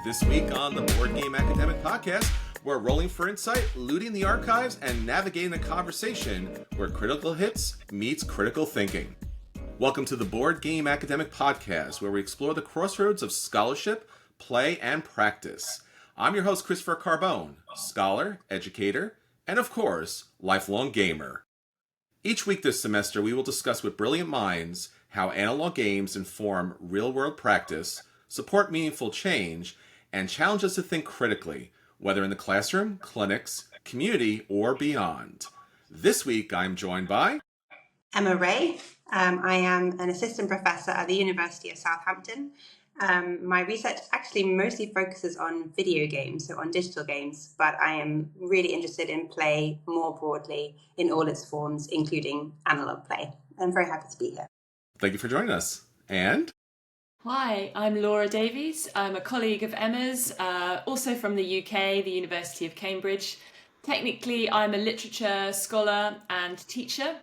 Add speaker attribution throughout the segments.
Speaker 1: This week on the Board Game Academic Podcast, we're rolling for insight, looting the archives, and navigating a conversation where critical hits meets critical thinking. Welcome to the Board Game Academic Podcast, where we explore the crossroads of scholarship, play, and practice. I'm your host, Christopher Carbone, scholar, educator, and of course, lifelong gamer. Each week this semester, we will discuss with brilliant minds how analog games inform real-world practice, support meaningful change, and challenge us to think critically, whether in the classroom, clinics, community, or beyond. This week, I'm joined by
Speaker 2: I'm Reay. I am an assistant professor at the University of Southampton. My research actually mostly focuses on video games, so on digital games, but I am really interested in play more broadly in all its forms, including analog play. I'm very happy to be here.
Speaker 1: Thank you for joining us. And
Speaker 3: hi, I'm Davies. I'm a colleague of Emma's, also from the UK, the University of Cambridge. Technically, I'm a literature scholar and teacher,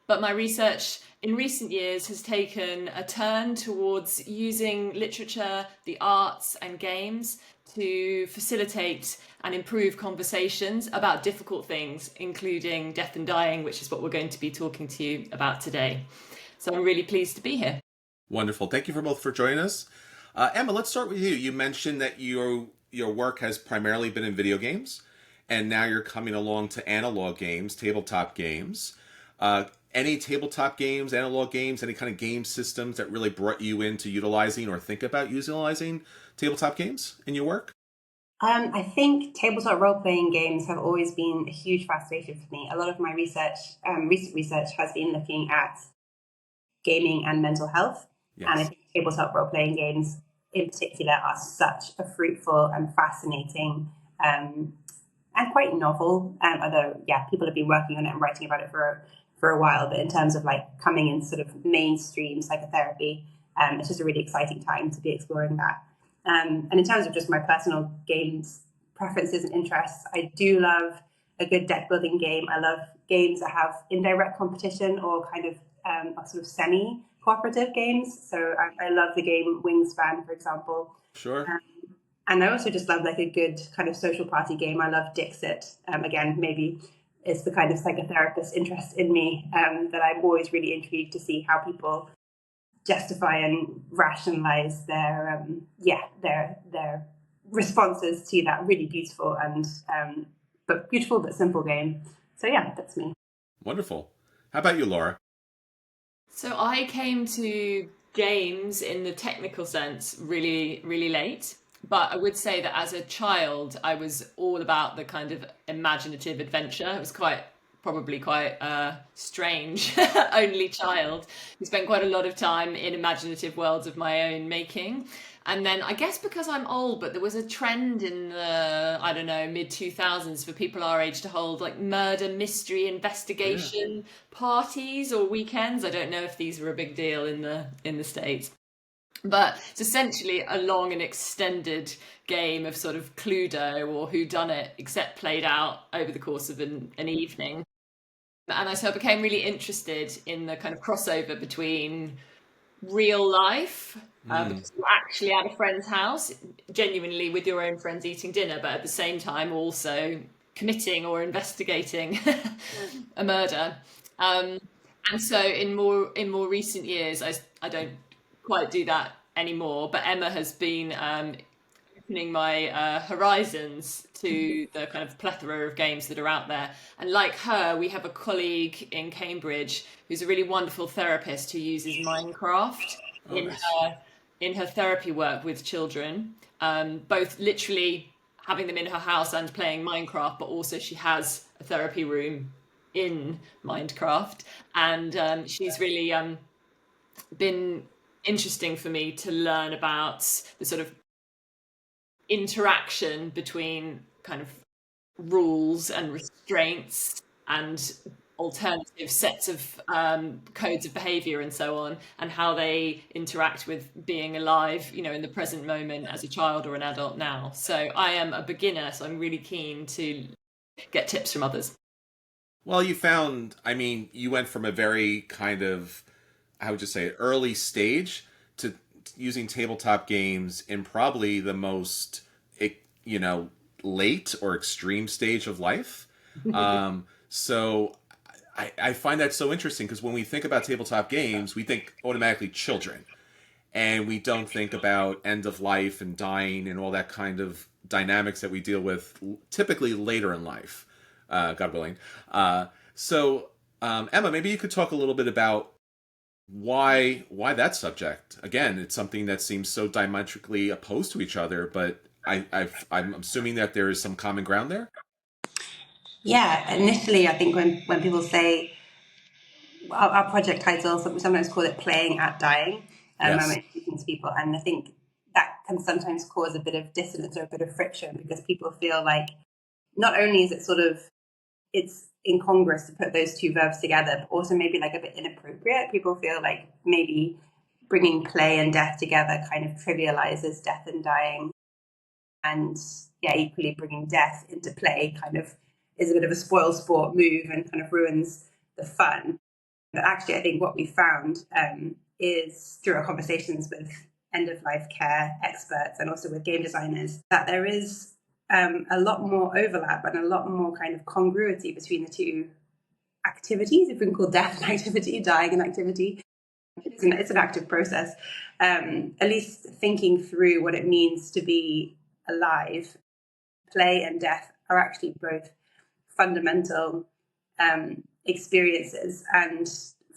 Speaker 3: but my research in recent years has taken a turn towards using literature, the arts, and games to facilitate and improve conversations about difficult things, including death and dying, which is what we're going to be talking to you about today. So I'm really pleased to be here.
Speaker 1: Wonderful. Thank you both for joining us. Emma, let's start with you. You mentioned that your work has primarily been in video games, and now you're coming along to analog games, tabletop games. Any tabletop games, analog games, any kind of game systems that really brought you into utilizing or think about utilizing tabletop games in your work?
Speaker 2: I think tabletop role-playing games have always been a huge fascination for me. A lot of my research, recent research, has been looking at gaming and mental health. Yes. And I think tabletop role-playing games in particular are such a fruitful and fascinating and quite novel, although, people have been working on it and writing about it for a while, but in terms of like coming in sort of mainstream psychotherapy, it's just a really exciting time to be exploring that. And in terms of just my personal games preferences and interests, I do love a good deck building game. I love games that have indirect competition or kind of sort of semi-cooperative games. So I love the game Wingspan, for example.
Speaker 1: Sure.
Speaker 2: And I also just love like a good kind of social party game. I love Dixit. Again, maybe it's the kind of psychotherapist interest in me that I'm always really intrigued to see how people justify and rationalize their responses to that really beautiful but simple game. So yeah, that's me.
Speaker 1: Wonderful. How about you, Laura?
Speaker 3: So I came to games in the technical sense really, really late. But I would say that as a child, I was all about the kind of imaginative adventure. It was probably quite strange, only child who spent quite a lot of time in imaginative worlds of my own making. And then I guess because I'm old, but there was a trend in the, mid-2000s for people our age to hold like murder mystery investigation parties or weekends. I don't know if these were a big deal in the States. But it's essentially a long and extended game of sort of Cluedo or whodunit, except played out over the course of an evening. And so I became really interested in the kind of crossover between real life, because you're actually at a friend's house, genuinely with your own friends eating dinner, but at the same time also committing or investigating a murder. And so in more recent years, I don't quite do that anymore, but Emma has been opening my horizons to the kind of plethora of games that are out there. And like her, we have a colleague in Cambridge who's a really wonderful therapist who uses Minecraft in her therapy work with children, both literally having them in her house and playing Minecraft, but also she has a therapy room in Minecraft. And she's really been interesting for me to learn about the sort of interaction between kind of rules and restraints and alternative sets of codes of behavior and so on, and how they interact with being alive, in the present moment as a child or an adult now. So I am a beginner, so I'm really keen to get tips from others.
Speaker 1: Well, you went from a very kind of how would you say it, early stage to using tabletop games in probably the most, you know, late or extreme stage of life. So I find that so interesting because when we think about tabletop games, we think automatically children. And we don't think about end of life and dying and all that kind of dynamics that we deal with typically later in life, God willing. Emma, maybe you could talk a little bit about why that subject. Again, it's something that seems so diametrically opposed to each other, but I'm assuming that there is some common ground there.
Speaker 2: Yeah, initially, I think when people say our project title, we sometimes call it "Playing at Dying." When we're speaking to people, and I think that can sometimes cause a bit of dissonance or a bit of friction because people feel like not only is it sort of it's incongruous to put those two verbs together, but also maybe like a bit inappropriate. People feel like maybe bringing play and death together kind of trivializes death and dying. And yeah, equally bringing death into play kind of is a bit of a spoil sport move and kind of ruins the fun. But actually, I think what we found is through our conversations with end-of-life care experts and also with game designers, that there is a lot more overlap and a lot more kind of congruity between the two activities, if we can call death an activity, dying an activity. It's an active process. At least thinking through what it means to be alive, play and death are actually both fundamental experiences and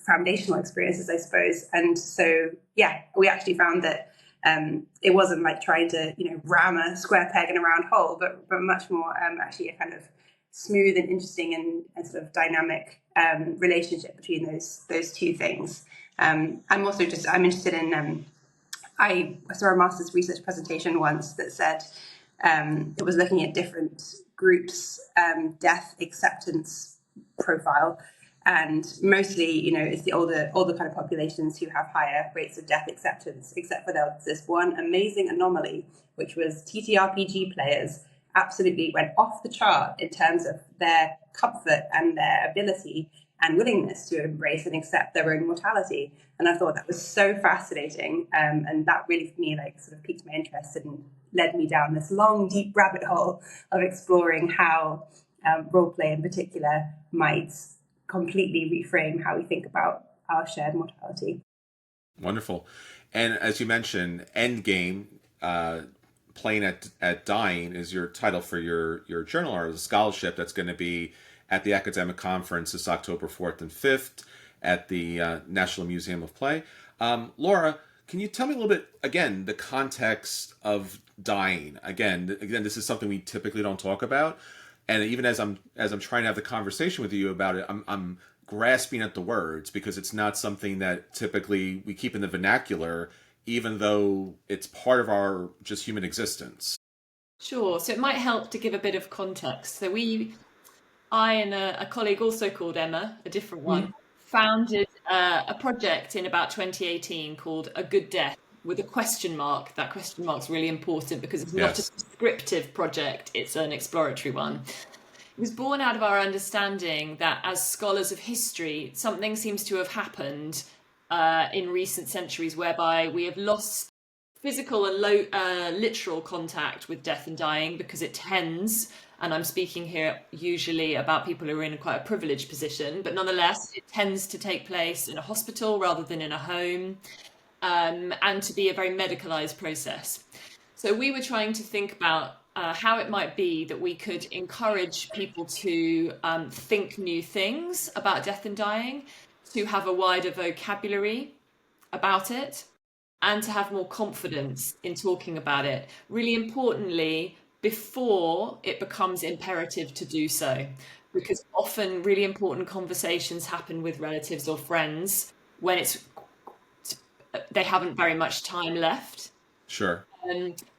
Speaker 2: foundational experiences, I suppose. And so, yeah, we actually found that it wasn't like trying to, ram a square peg in a round hole, but much more actually a kind of smooth and interesting and sort of dynamic relationship between those two things. I'm interested in, I saw a master's research presentation once that said it was looking at different groups' death acceptance profile. And mostly, it's the older kind of populations who have higher rates of death acceptance, except for there was this one amazing anomaly, which was TTRPG players absolutely went off the chart in terms of their comfort and their ability and willingness to embrace and accept their own mortality. And I thought that was so fascinating. And that really, for me, like sort of piqued my interest and led me down this long, deep rabbit hole of exploring how roleplay in particular might completely reframe how we think about our shared mortality.
Speaker 1: Wonderful. And as you mentioned, Endgame, Playing at Dying is your title for your journal or the scholarship that's going to be at the academic conference this October 4th and 5th at the National Museum of Play. Laura, can you tell me a little bit, again, the context of dying? Again, this is something we typically don't talk about. And even as I'm trying to have the conversation with you about it, I'm grasping at the words because it's not something that typically we keep in the vernacular, even though it's part of our just human existence.
Speaker 3: Sure. So it might help to give a bit of context. So I and a colleague also called Emma, a different one, founded a project in about 2018 called A Good Death with a question mark. That question mark's really important because it's not a descriptive project, it's an exploratory one. It was born out of our understanding that as scholars of history, something seems to have happened in recent centuries whereby we have lost physical and literal contact with death and dying because it tends, and I'm speaking here usually about people who are in quite a privileged position, but nonetheless, it tends to take place in a hospital rather than in a home, and to be a very medicalized process. So we were trying to think about how it might be that we could encourage people to think new things about death and dying, to have a wider vocabulary about it, and to have more confidence in talking about it. Really importantly, before it becomes imperative to do so, because often really important conversations happen with relatives or friends when they haven't very much time left.
Speaker 1: Sure.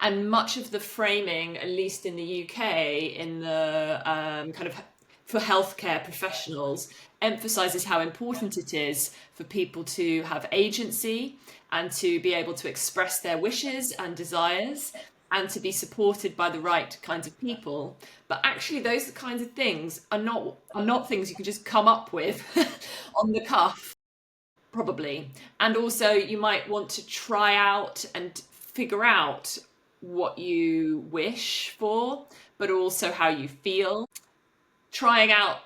Speaker 3: And much of the framing, at least in the UK, in the kind of for healthcare professionals, emphasizes how important it is for people to have agency and to be able to express their wishes and desires and to be supported by the right kinds of people. But actually those kinds of things are not things you can just come up with on the cuff probably. And also you might want to try out and figure out what you wish for, but also how you feel. Trying out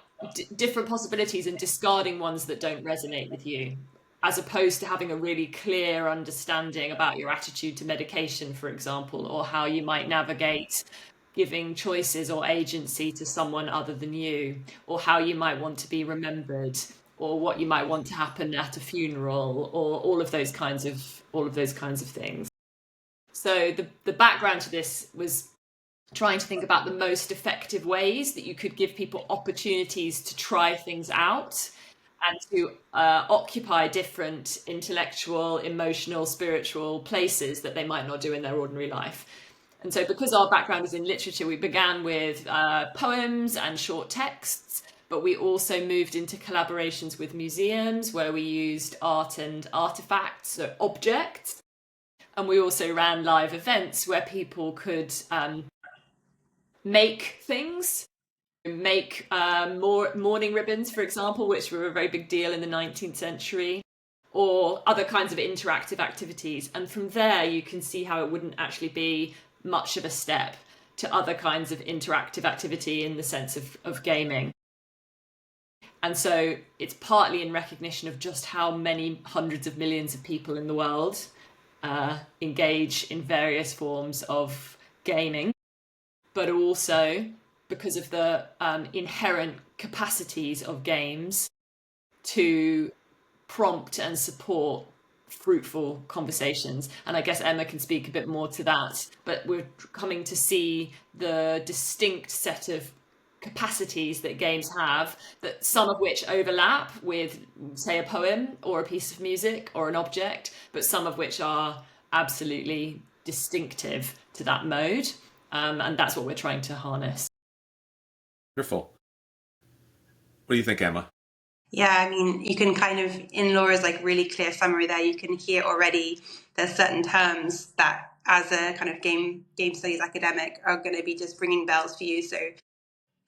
Speaker 3: different possibilities and discarding ones that don't resonate with you, as opposed to having a really clear understanding about your attitude to medication, for example, or how you might navigate giving choices or agency to someone other than you, or how you might want to be remembered, or what you might want to happen at a funeral, or all of those kinds of things. So the background to this was trying to think about the most effective ways that you could give people opportunities to try things out and to occupy different intellectual, emotional, spiritual places that they might not do in their ordinary life. And so because our background is in literature, we began with poems and short texts, but we also moved into collaborations with museums where we used art and artifacts, so objects. And we also ran live events where people could make things, make mourning ribbons, for example, which were a very big deal in the 19th century, or other kinds of interactive activities. And from there, you can see how it wouldn't actually be much of a step to other kinds of interactive activity in the sense of gaming. And so it's partly in recognition of just how many hundreds of millions of people in the world engage in various forms of gaming, but also because of the inherent capacities of games to prompt and support fruitful conversations. And I guess Emma can speak a bit more to that, but we're coming to see the distinct set of capacities that games have, that some of which overlap with, say, a poem or a piece of music or an object, but some of which are absolutely distinctive to that mode. And that's what we're trying to harness.
Speaker 1: Wonderful. What do you think, Emma?
Speaker 2: Yeah, I mean, you can kind of, in Laura's like really clear summary there, you can hear already there's certain terms that as a kind of game studies academic are going to be just ringing bells for you. So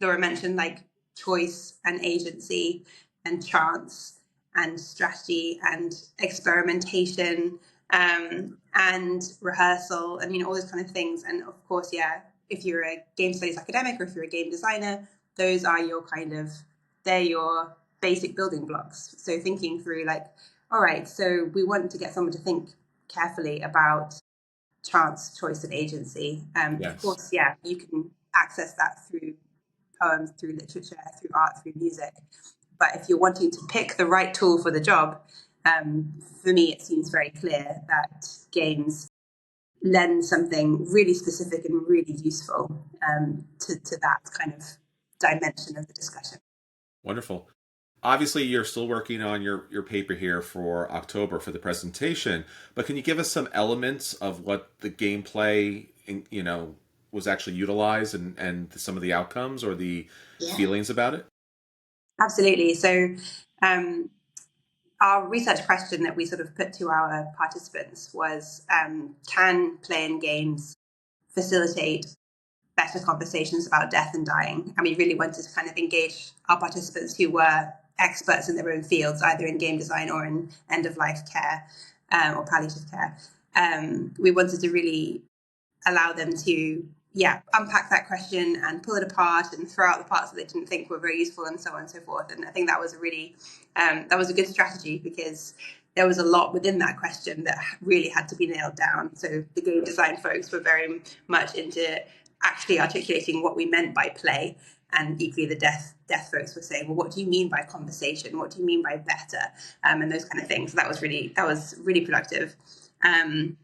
Speaker 2: Laura mentioned like choice and agency and chance and strategy and experimentation and rehearsal and, you know, all those kind of things. And of course, yeah, if you're a game studies academic or if you're a game designer, those are your kind of, they're your basic building blocks. So thinking through like, all right, so we want to get someone to think carefully about chance, choice and agency.
Speaker 1: Yes.
Speaker 2: Of course, yeah, you can access that through poems, through literature, through art, through music. But if you're wanting to pick the right tool for the job, for me, it seems very clear that games lend something really specific and really useful to that kind of dimension of the discussion.
Speaker 1: Wonderful. Obviously, you're still working on your paper here for October for the presentation, but can you give us some elements of what the gameplay, you know, was actually utilized and some of the outcomes or the feelings about it?
Speaker 2: Absolutely. So our research question that we sort of put to our participants was, can playing games facilitate better conversations about death and dying? And we really wanted to kind of engage our participants who were experts in their own fields, either in game design or in end-of-life care or palliative care. We wanted to really allow them to unpack that question and pull it apart and throw out the parts that they didn't think were very useful and so on and so forth. And I think that was a really that was a good strategy, because there was a lot within that question that really had to be nailed down. So the game design folks were very much into actually articulating what we meant by play, and equally the death folks were saying, well, what do you mean by conversation? What do you mean by better? And those kind of things. So that was really productive. And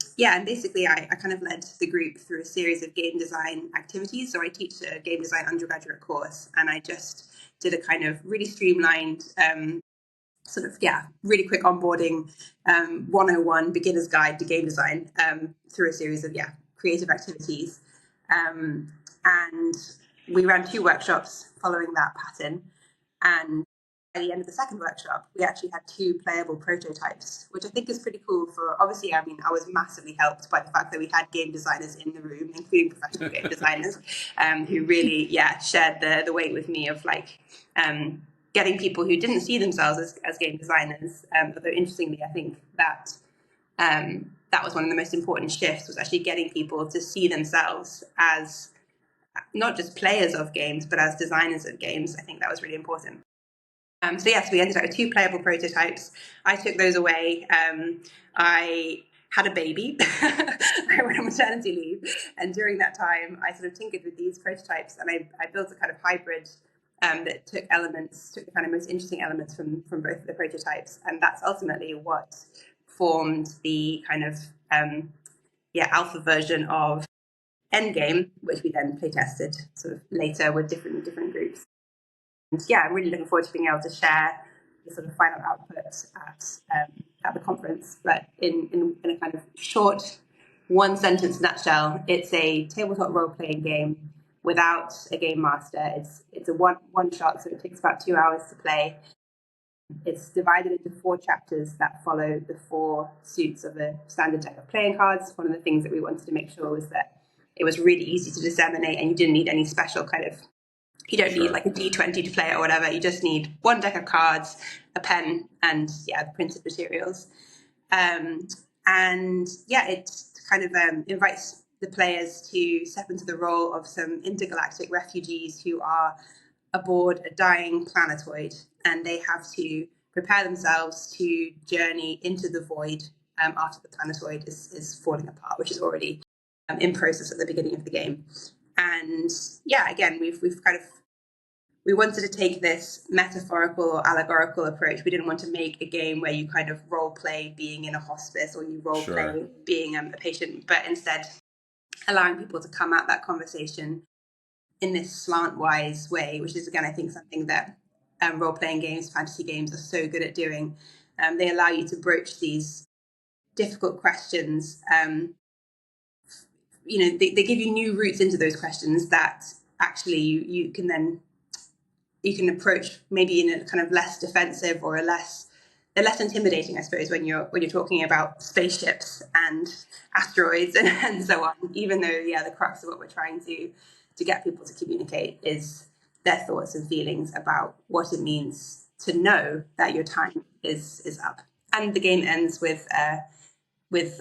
Speaker 2: basically I kind of led the group through a series of game design activities. So I teach a game design undergraduate course, and I just did a kind of really streamlined really quick onboarding 101 beginner's guide to game design through a series of creative activities. And we ran 2 workshops following that pattern. And by the end of the second workshop, we actually had 2 playable prototypes, which I think is pretty cool for, obviously, I mean, I was massively helped by the fact that we had game designers in the room, including professional game designers, who really, shared the weight with me of like, getting people who didn't see themselves as game designers. Although interestingly, I think that that was one of the most important shifts, was actually getting people to see themselves as not just players of games, but as designers of games. I think that was really important. So yes, we ended up with 2 playable prototypes. I took those away. I had a baby. I went on maternity leave. And during that time, I sort of tinkered with these prototypes, and I built a kind of hybrid that took the kind of most interesting elements from both of the prototypes. And that's ultimately what formed the kind of alpha version of Endgame, which we then play tested sort of later with different groups. And yeah, I'm really looking forward to being able to share the sort of final output at the conference. But in a kind of short, one sentence nutshell, it's a tabletop role playing game without a game master. It's a one shot, so it takes about 2 hours to play. It's divided into 4 chapters that follow the 4 suits of a standard deck of playing cards. One of the things that we wanted to make sure was that it was really easy to disseminate, and you didn't need any special kind of, you don't need like a D20 to play it or whatever. You just need 1 deck of cards, a pen, and the printed materials. And it kind of invites the players to step into the role of some intergalactic refugees who are aboard a dying planetoid, and they have to prepare themselves to journey into the void after the planetoid is falling apart, which is already in process at the beginning of the game. And again, we wanted to take this metaphorical or allegorical approach. We didn't want to make a game where you kind of role play being in a hospice, or you role play being a patient, but instead allowing people to come at that conversation in this slant-wise way, which is, again, I think something that role-playing games, fantasy games are so good at doing. They allow you to broach these difficult questions. They give you new routes into those questions that actually you can approach maybe in a kind of less defensive or they're less intimidating, I suppose, when you're talking about spaceships and asteroids and so on. Even though, the crux of what we're trying to get people to communicate is their thoughts and feelings about what it means to know that your time is up. And the game ends with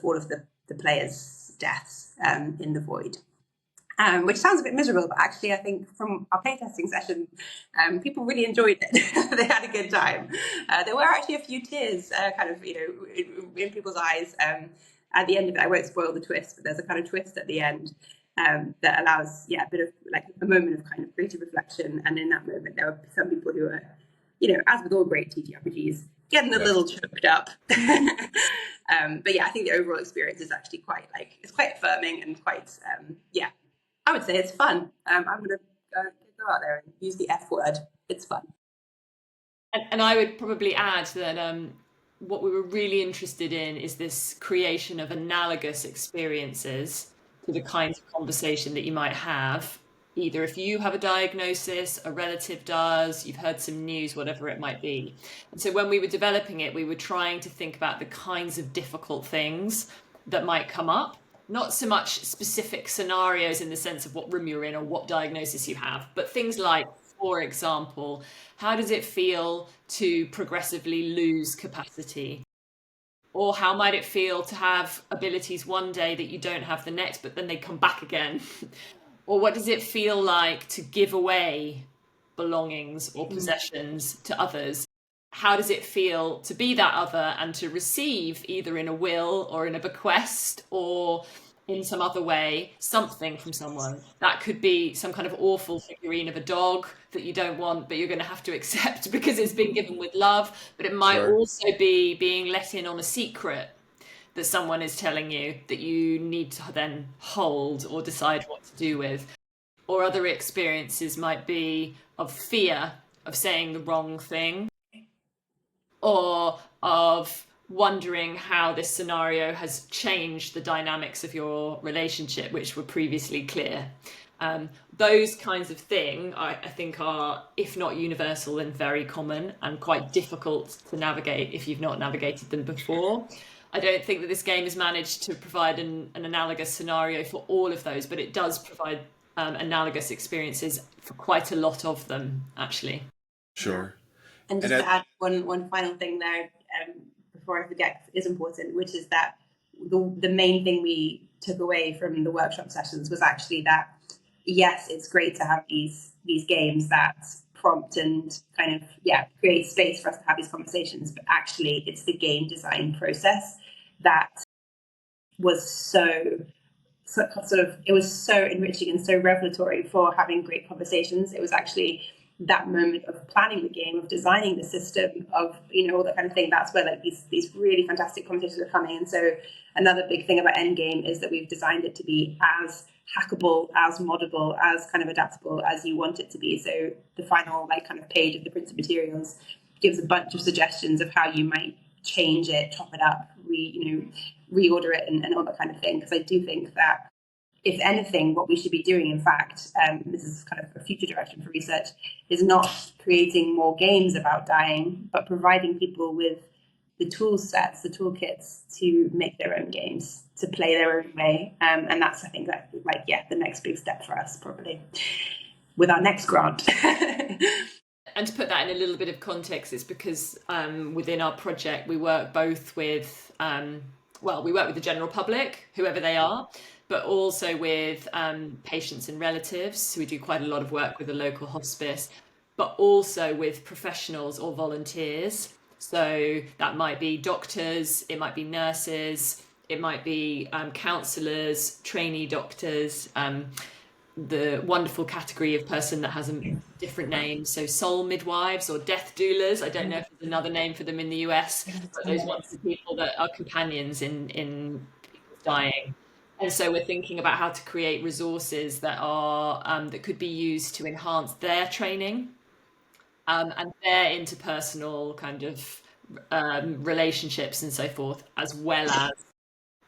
Speaker 2: all of the players' deaths in the void. Which sounds a bit miserable, but actually I think from our playtesting session, people really enjoyed it. They had a good time. There were actually a few tears in people's eyes at the end of it. I won't spoil the twist, but there's a kind of twist at the end that allows a bit of like a moment of kind of creative reflection. And in that moment, there were some people who were, as with all great TTRPGs, getting a little choked up. But I think the overall experience is actually quite affirming and quite I would say it's fun. I'm going to go out there and use the F word. It's fun.
Speaker 3: And I would probably add that what we were really interested in is this creation of analogous experiences to the kinds of conversation that you might have, either if you have a diagnosis, a relative does, you've heard some news, whatever it might be. And so when we were developing it, we were trying to think about the kinds of difficult things that might come up. Not so much specific scenarios in the sense of what room you're in or what diagnosis you have, but things like, for example, how does it feel to progressively lose capacity? Or how might it feel to have abilities one day that you don't have the next, but then they come back again? Or what does it feel like to give away belongings or possessions to others? How does it feel to be that other and to receive, either in a will or in a bequest or in some other way, something from someone? That could be some kind of awful figurine of a dog that you don't want, but you're going to have to accept because it's been given with love. But it might also be being let in on a secret that someone is telling you that you need to then hold or decide what to do with. Or other experiences might be of fear of saying the wrong thing, or of wondering how this scenario has changed the dynamics of your relationship, which were previously clear. Those kinds of things, I think, are, if not universal, then very common and quite difficult to navigate if you've not navigated them before. I don't think that this game has managed to provide an analogous scenario for all of those, but it does provide analogous experiences for quite a lot of them, actually.
Speaker 1: Sure.
Speaker 2: And just to add one final thing there, before I forget, is important, which is that the main thing we took away from the workshop sessions was actually that, yes, it's great to have these games that prompt and kind of create space for us to have these conversations, but actually it's the game design process that was so it was so enriching and so revelatory for having great conversations. It was actually that moment of planning the game, of designing the system, of all that kind of thing. That's where like these really fantastic conversations are coming. And so another big thing about Endgame is that we've designed it to be as hackable, as moddable, as kind of adaptable as you want it to be. So the final like kind of page of the printed materials gives a bunch of suggestions of how you might change it, chop it up, reorder it, and all that kind of thing. Because I do think that, if anything, what we should be doing, in fact, this is kind of a future direction for research, is not creating more games about dying, but providing people with the tool sets, the toolkits to make their own games, to play their own way. And that's, I think, that the next big step for us, probably, with our next grant.
Speaker 3: And to put that in a little bit of context, it's because within our project, we work both with, we work with the general public, whoever they are, but also with patients and relatives. We do quite a lot of work with the local hospice, but also with professionals or volunteers. So that might be doctors, it might be nurses, it might be counsellors, trainee doctors, the wonderful category of person that has a different name, so soul midwives or death doulas. I don't know if there's another name for them in the US, but those wonderful people that are companions in people's dying. And so we're thinking about how to create resources that are that could be used to enhance their training and their interpersonal kind of relationships and so forth, as well as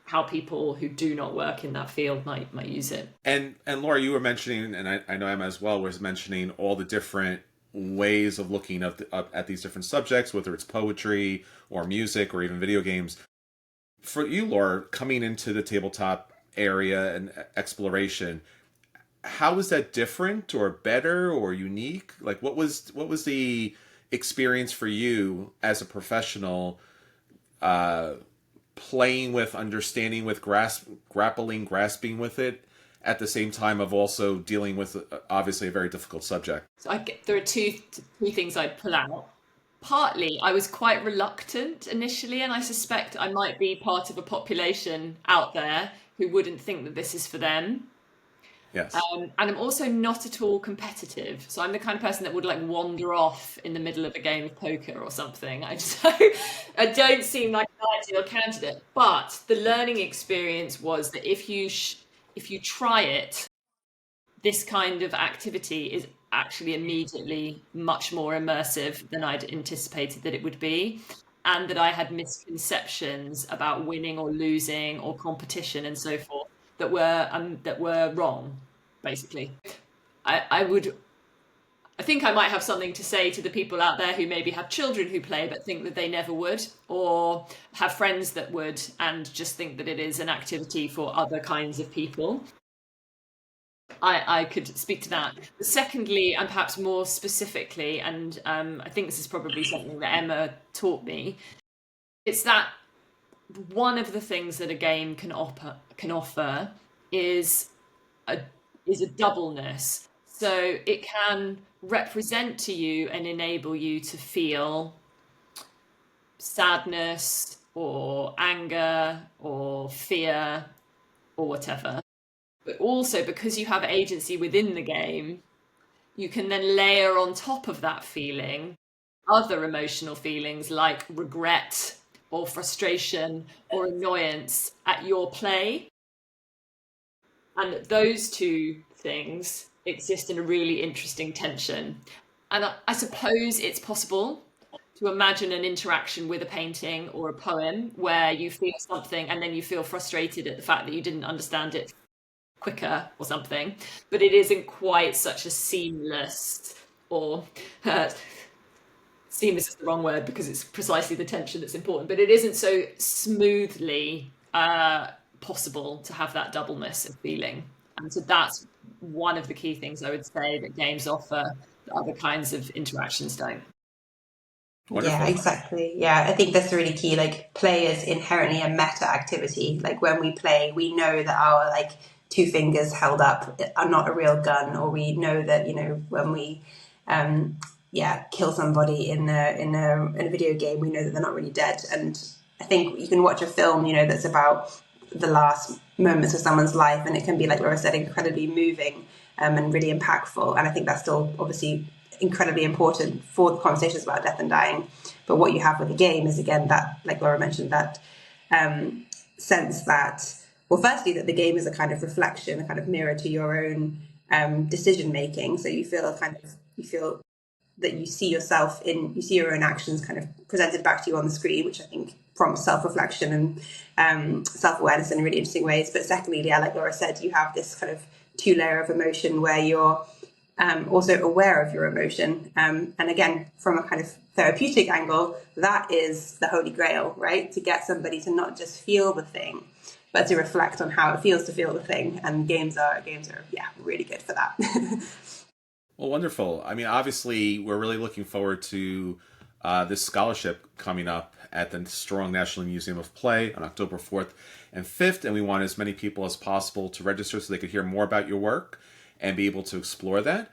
Speaker 3: how people who do not work in that field might use it.
Speaker 1: And Laura, you were mentioning, and I know Emma as well was mentioning, all the different ways of looking at these different subjects, whether it's poetry or music or even video games. For you, Laura, coming into the tabletop area and exploration, how is that different or better or unique? Like, what was the experience for you as a professional, playing with, understanding with, grasping with it, at the same time of also dealing with obviously a very difficult subject?
Speaker 3: So there are two things I'd pull out. Partly, I was quite reluctant initially, and I suspect I might be part of a population out there who wouldn't think that this is for them.
Speaker 1: Yes.
Speaker 3: And I'm also not at all competitive. So I'm the kind of person that would like wander off in the middle of a game of poker or something. I don't seem like an ideal candidate. But the learning experience was that if you try it, this kind of activity is actually immediately much more immersive than I'd anticipated that it would be. And that I had misconceptions about winning or losing or competition and so forth that were wrong, basically. I think I might have something to say to the people out there who maybe have children who play but think that they never would, or have friends that would and just think that it is an activity for other kinds of people. I could speak to that. But secondly, and perhaps more specifically, and I think this is probably something that Emma taught me, it's that one of the things that a game can offer is a doubleness. So it can represent to you and enable you to feel sadness or anger or fear or whatever. But also, because you have agency within the game, you can then layer on top of that feeling other emotional feelings like regret or frustration or annoyance at your play. And those two things exist in a really interesting tension. And I suppose it's possible to imagine an interaction with a painting or a poem where you feel something and then you feel frustrated at the fact that you didn't understand it quicker or something, but it isn't quite such a seamless, or seamless is the wrong word because it's precisely the tension that's important, but it isn't so smoothly possible to have that doubleness of feeling. And so that's one of the key things I would say that games offer that other kinds of interactions don't.
Speaker 1: Wonderful.
Speaker 2: Yeah, exactly. Yeah, I think that's really key. Like, play is inherently a meta activity. Like, when we play, we know that our like two fingers held up are not a real gun, or we know that, when we kill somebody in a video game, we know that they're not really dead. And I think you can watch a film, that's about the last moments of someone's life, and it can be, like Laura said, incredibly moving and really impactful. And I think that's still obviously incredibly important for the conversations about death and dying. But what you have with the game is, again, that, like Laura mentioned, that sense that, well, firstly, that the game is a kind of reflection, a kind of mirror to your own decision making. So you feel that you see your own actions kind of presented back to you on the screen, which I think prompts self-reflection and self-awareness in really interesting ways. But secondly, yeah, like Laura said, you have this kind of two-layer of emotion where you're also aware of your emotion. And again, from a kind of therapeutic angle, that is the holy grail, right? To get somebody to not just feel the thing, but to reflect on how it feels to feel the thing. And games are really good for that.
Speaker 1: Well, wonderful. I mean, obviously, we're really looking forward to this scholarship coming up at the Strong National Museum of Play on October 4th and 5th, and we want as many people as possible to register so they could hear more about your work and be able to explore that.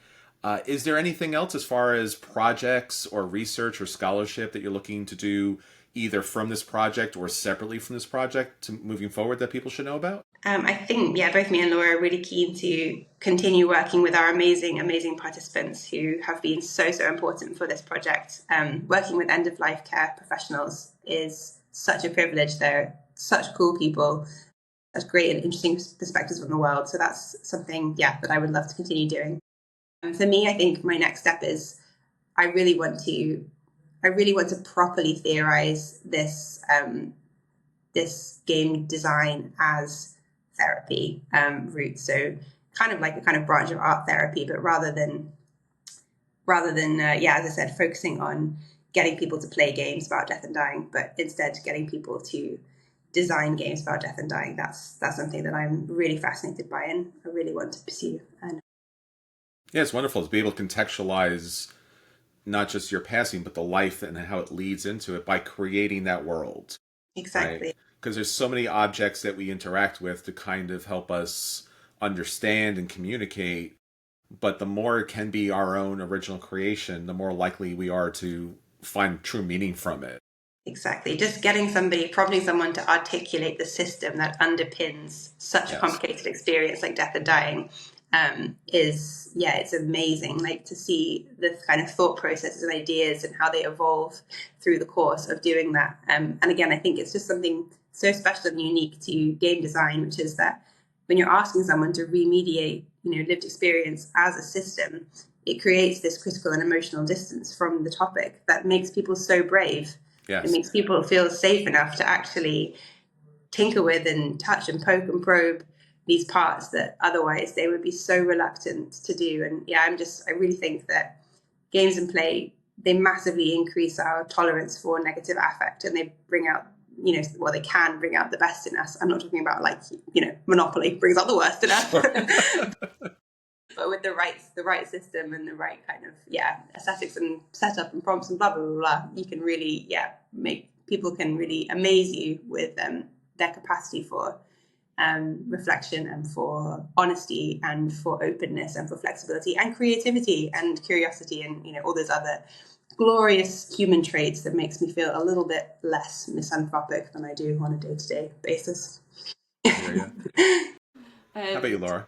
Speaker 1: Is there anything else as far as projects or research or scholarship that you're looking to do either from this project or separately from this project to moving forward that people should know about?
Speaker 2: I think, both me and Laura are really keen to continue working with our amazing, amazing participants who have been so, so important for this project. Working with end-of-life care professionals is such a privilege. They're such cool people, such great and interesting perspectives on the world. So that's something, that I would love to continue doing. For me, I think my next step is I really want to properly theorize this game design as therapy route. So kind of like a kind of branch of art therapy, but rather than as I said, focusing on getting people to play games about death and dying, but instead getting people to design games about death and dying. That's something that I'm really fascinated by and I really want to pursue. And
Speaker 1: yeah, it's wonderful to be able to contextualize not just your passing, but the life and how it leads into it by creating that world.
Speaker 2: Exactly.
Speaker 1: Because there's so many objects that we interact with to kind of help us understand and communicate. But the more it can be our own original creation, the more likely we are to find true meaning from it.
Speaker 2: Exactly. Just prompting someone to articulate the system that underpins such a complicated experience like death and dying it's amazing. Like, to see the kind of thought processes and ideas and how they evolve through the course of doing that. And again, I think it's just something so special and unique to game design, which is that when you're asking someone to remediate, lived experience as a system, it creates this critical and emotional distance from the topic that makes people so brave.
Speaker 1: Yes.
Speaker 2: It makes people feel safe enough to actually tinker with and touch and poke and probe these parts that otherwise they would be so reluctant to do. And I really think that games and play, they massively increase our tolerance for negative affect, and they bring out, they can bring out the best in us. I'm not talking about Monopoly brings out the worst in us. But with the right system and the right kind of aesthetics and setup and prompts and blah blah blah, blah, you can really make people can really amaze you with their capacity for reflection and for honesty and for openness and for flexibility and creativity and curiosity and all those other glorious human traits that makes me feel a little bit less misanthropic than I do on a day-to-day basis.
Speaker 1: How about you, Laura?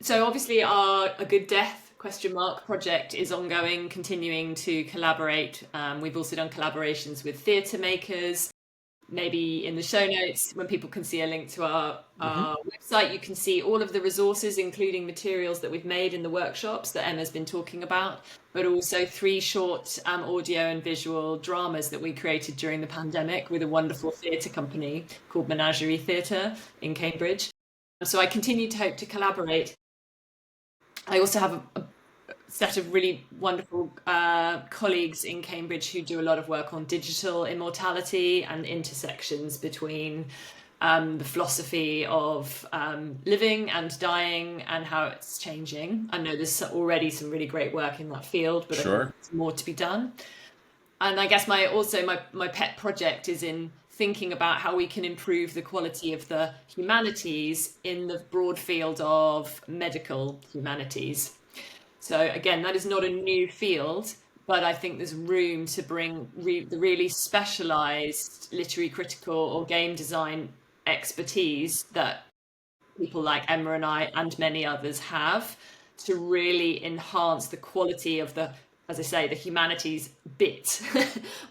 Speaker 3: So obviously our A Good Death project is ongoing, continuing to collaborate. We've also done collaborations with theatre makers. Maybe in the show notes, when people can see a link to our website, you can see all of the resources, including materials that we've made in the workshops that Emma's been talking about, but also 3 short audio and visual dramas that we created during the pandemic with a wonderful theatre company called Menagerie Theatre in Cambridge. So I continue to hope to collaborate. I also have a set of really wonderful colleagues in Cambridge who do a lot of work on digital immortality and intersections between the philosophy of living and dying and how it's changing. I know there's already some really great work in that field, but there's more to be done. And I guess my pet project is in thinking about how we can improve the quality of the humanities in the broad field of medical humanities. So again, that is not a new field, but I think there's room to bring the really specialized literary critical or game design expertise that people like Emma and I and many others have to really enhance the quality of the, as I say, the humanities bit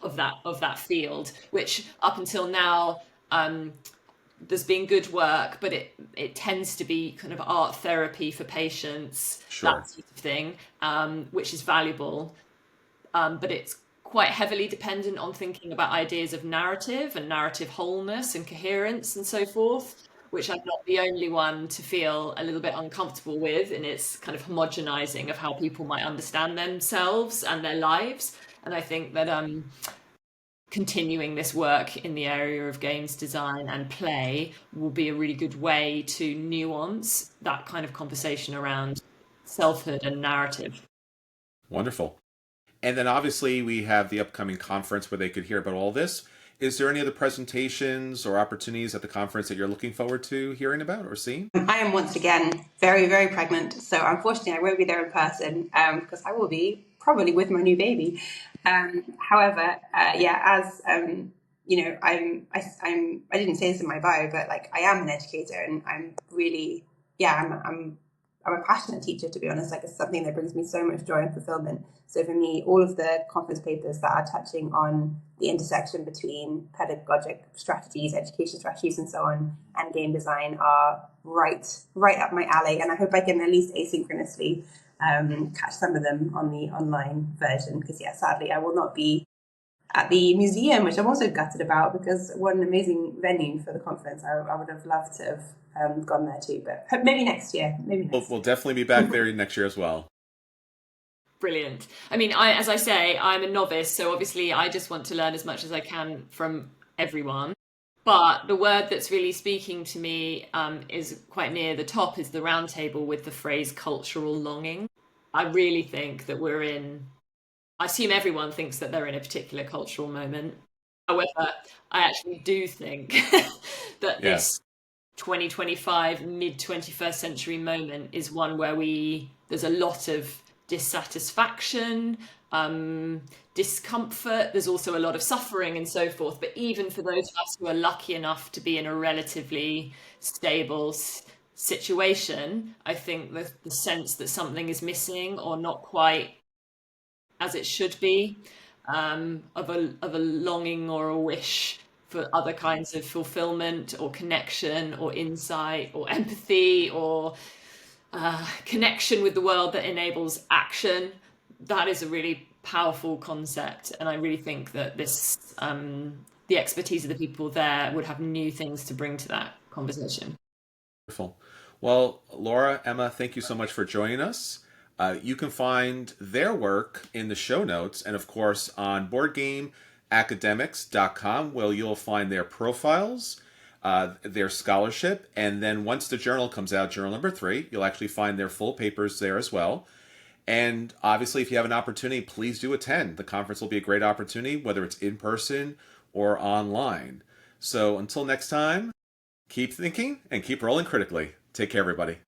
Speaker 3: of that field, which up until now, there's been good work, but it tends to be kind of art therapy for patients, that sort of thing, which is valuable. But it's quite heavily dependent on thinking about ideas of narrative and narrative wholeness and coherence and so forth, which I'm not the only one to feel a little bit uncomfortable with in its kind of homogenizing of how people might understand themselves and their lives. And I think that continuing this work in the area of games design and play will be a really good way to nuance that kind of conversation around selfhood and narrative.
Speaker 1: Wonderful. And then obviously we have the upcoming conference where they could hear about all this. Is there any other presentations or opportunities at the conference that you're looking forward to hearing about or seeing?
Speaker 2: I am once again very, very pregnant. So unfortunately, I won't be there in person because I will be probably with my new baby. However, as you know, I didn't say this in my bio, but like I am an educator, and I'm really, I'm a passionate teacher, to be honest. Like it's something that brings me so much joy and fulfillment. So for me, all of the conference papers that are touching on the intersection between pedagogic strategies, education strategies, and so on, and game design are right up my alley. And I hope I can at least asynchronously catch some of them on the online version. Because sadly, I will not be at the museum, which I'm also gutted about, because what an amazing venue for the conference. I would have loved to have gone there too, but maybe next year.
Speaker 1: We'll definitely be back there next year as well.
Speaker 3: Brilliant. I mean, as I say, I'm a novice, so obviously I just want to learn as much as I can from everyone. But the word that's really speaking to me is quite near the top, is the roundtable with the phrase cultural longing. I really think that I assume everyone thinks that they're in a particular cultural moment. However, I actually do think that this 2025 mid 21st century moment is one where there's a lot of dissatisfaction, discomfort, there's also a lot of suffering and so forth. But even for those of us who are lucky enough to be in a relatively stable situation, I think the sense that something is missing or not quite as it should be, of a longing or a wish for other kinds of fulfillment or connection or insight or empathy or connection with the world that enables action. That is a really powerful concept, and I really think that the expertise of the people there would have new things to bring to that conversation.
Speaker 1: Wonderful. Well, Laura, Emma, thank you so much for joining us. You can find their work in the show notes and, of course, on boardgameacademics.com, where you'll find their profiles, their scholarship, and then once the journal comes out, journal number 3, you'll actually find their full papers there as well. And obviously, if you have an opportunity, please do attend. The conference will be a great opportunity, whether it's in person or online. So until next time, keep thinking and keep rolling critically. Take care, everybody.